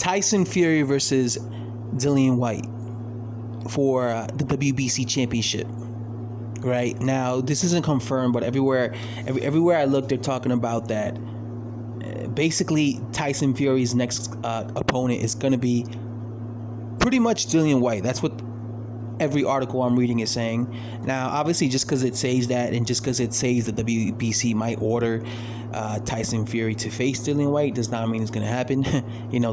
Tyson Fury versus Dillian White for the WBC championship. Right now, this isn't confirmed, but everywhere I look, they're talking about that. Basically, Tyson Fury's next opponent is going to be pretty much Dillian White. That's what every article I'm reading is saying. Now, obviously, just because it says that, and just because it says that the WBC might order Tyson Fury to face Dillian White, does not mean it's going to happen.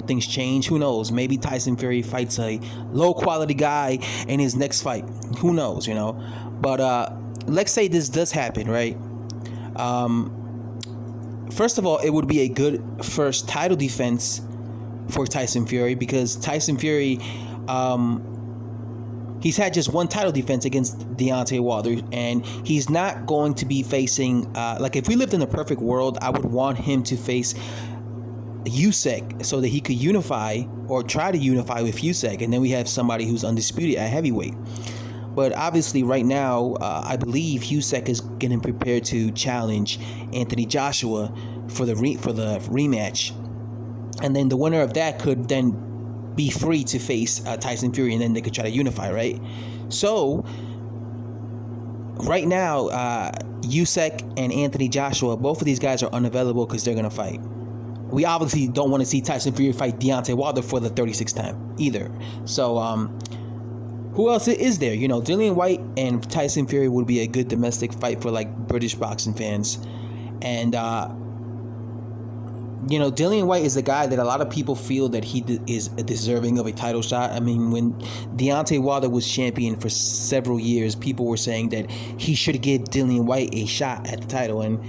Things change. Who knows? Maybe Tyson Fury fights a low-quality guy in his next fight. Who knows? But let's say this does happen, right? First of all, it would be a good first title defense for Tyson Fury, because Tyson Fury, he's had just one title defense against Deontay Wilder, and he's not going to be facing, if we lived in a perfect world, I would want him to face Usyk so that he could unify or try to unify with Usyk, and then we have somebody who's undisputed at heavyweight. But obviously, right now, I believe Usyk is getting prepared to challenge Anthony Joshua for the rematch, and then the winner of that could then be free to face Tyson Fury, and then they could try to unify, right? So, right now, Usyk and Anthony Joshua, both of these guys are unavailable because they're going to fight. We obviously don't want to see Tyson Fury fight Deontay Wilder for the 36th time either. So, who else is there? Dillian White and Tyson Fury would be a good domestic fight for British boxing fans. And Dillian White is the guy that a lot of people feel that he is deserving of a title shot. I mean, when Deontay Wilder was champion for several years, people were saying that he should give Dillian White a shot at the title, and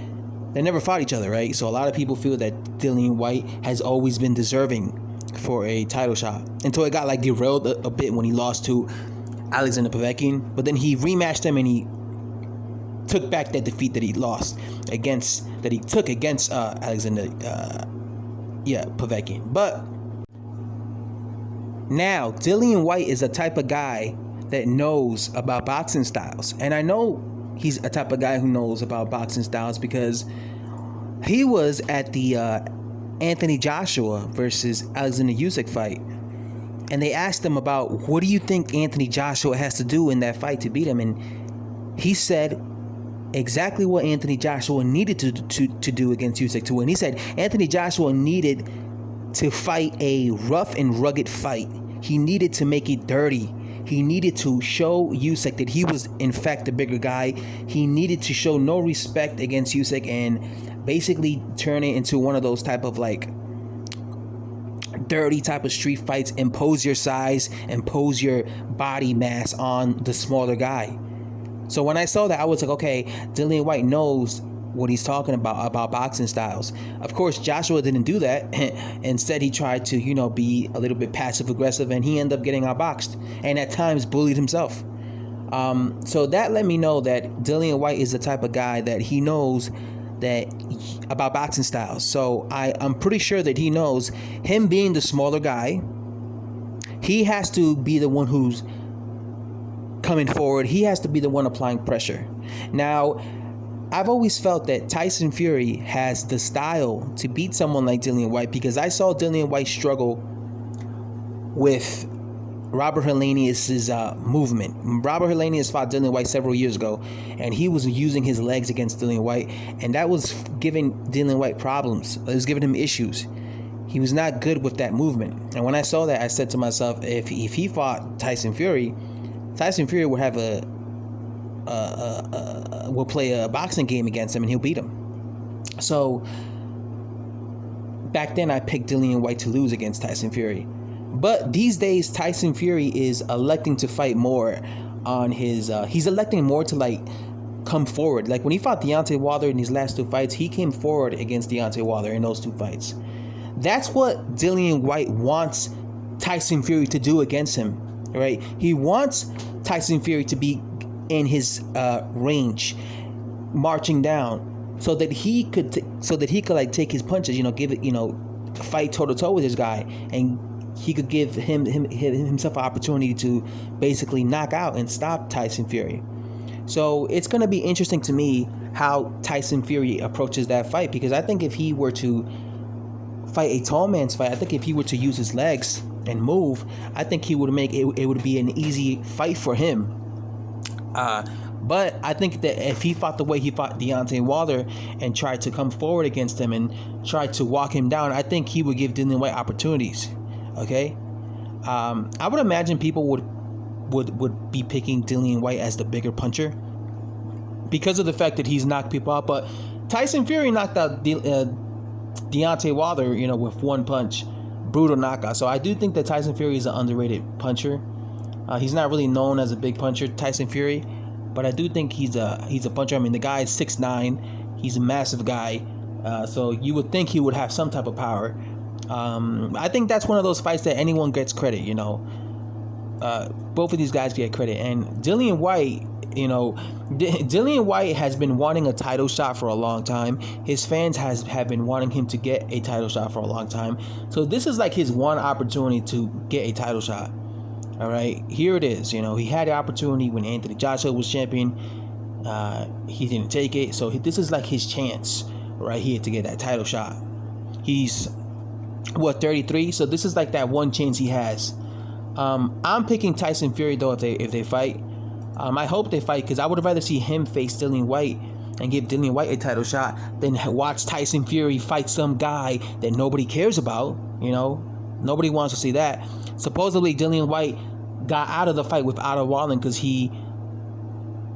they never fought each other, right? So a lot of people feel that Dillian White has always been deserving for a title shot, until it got derailed a bit when he lost to Alexander Povetkin. But then he rematched him, and he took back that defeat that he took against Alexander Povetkin. But now Dillian White is a type of guy that knows about boxing styles, and I know he's a type of guy who knows about boxing styles because he was at the Anthony Joshua versus Alexander Usyk fight, and they asked him about, what do you think Anthony Joshua has to do in that fight to beat him, and he said exactly what Anthony Joshua needed to do against Usyk to win. He said Anthony Joshua needed to fight a rough and rugged fight. He needed to make it dirty. He needed to show Usyk that he was in fact the bigger guy. He needed to show no respect against Usyk and basically turn it into one of those type of dirty type of street fights. Impose your size, impose your body mass on the smaller guy. So when I saw that, I was like, okay, Dillian White knows what he's talking about boxing styles. Of course, Joshua didn't do that. Instead, he tried to, be a little bit passive aggressive, and he ended up getting outboxed and at times bullied himself. So that let me know that Dillian White is the type of guy that he knows about boxing styles. So I'm pretty sure that he knows, him being the smaller guy, he has to be the one who's coming forward. He has to be the one applying pressure. Now, I've always felt that Tyson Fury has the style to beat someone like Dillian White, because I saw Dillian White struggle with Robert Helenius' movement. Robert Helenius fought Dillian White several years ago, and he was using his legs against Dillian White, and that was giving Dillian White problems. It was giving him issues. He was not good with that movement. And when I saw that, I said to myself, if he fought Tyson Fury would have will play a boxing game against him, and he'll beat him. So back then I picked Dillian White to lose against Tyson Fury. But these days Tyson Fury is electing to fight more on his he's electing more to come forward. Like when he fought Deontay Wilder in these last two fights, he came forward against Deontay Wilder in those two fights. That's what Dillian White wants Tyson Fury to do against him, right? He wants Tyson Fury to be in his range, marching down, so that he could take his punches, give it, fight toe to toe with this guy, and he could give himself an opportunity to basically knock out and stop Tyson Fury. So it's going to be interesting to me how Tyson Fury approaches that fight, because I think if he were to fight a tall man's fight. I think if he were to use his legs and move, I think he would make it. It would be an easy fight for him. But I think that if he fought the way he fought Deontay Wilder and tried to come forward against him and tried to walk him down, I think he would give Dillian Whyte opportunities. Okay, I would imagine people would be picking Dillian Whyte as the bigger puncher because of the fact that he's knocked people out. But Tyson Fury knocked out Deontay Wilder, with one punch, brutal knockout. So I do think that Tyson Fury is an underrated puncher. He's not really known as a big puncher, Tyson Fury, but I do think he's a puncher. I mean, the guy is 6'9", he's a massive guy, so you would think he would have some type of power. I think that's one of those fights that anyone gets credit. Both of these guys get credit, and Dillian Whyte. Dillian Whyte has been wanting a title shot for a long time. His fans have been wanting him to get a title shot for a long time. So this is like his one opportunity to get a title shot. All right, here it is. He had the opportunity when Anthony Joshua was champion. He didn't take it. So this is like his chance right here to get that title shot. He's 33. So this is like that one chance he has. I'm picking Tyson Fury though if they fight. I hope they fight because I would rather see him face Dillian Whyte and give Dillian Whyte a title shot than watch Tyson Fury fight some guy that nobody cares about. Nobody wants to see that. Supposedly Dillian Whyte got out of the fight with Otto Wallin because he,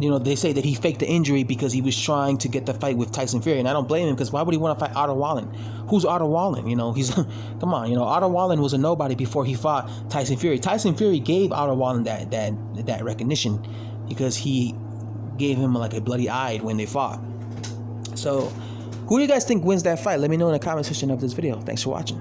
they say that he faked the injury because he was trying to get the fight with Tyson Fury, and I don't blame him because why would he want to fight Otto Wallin? Who's Otto Wallin? He's come on. Otto Wallin was a nobody before he fought Tyson Fury. Tyson Fury gave Otto Wallin that recognition because he gave him like a bloody eye when they fought. So, who do you guys think wins that fight? Let me know in the comment section of this video. Thanks for watching.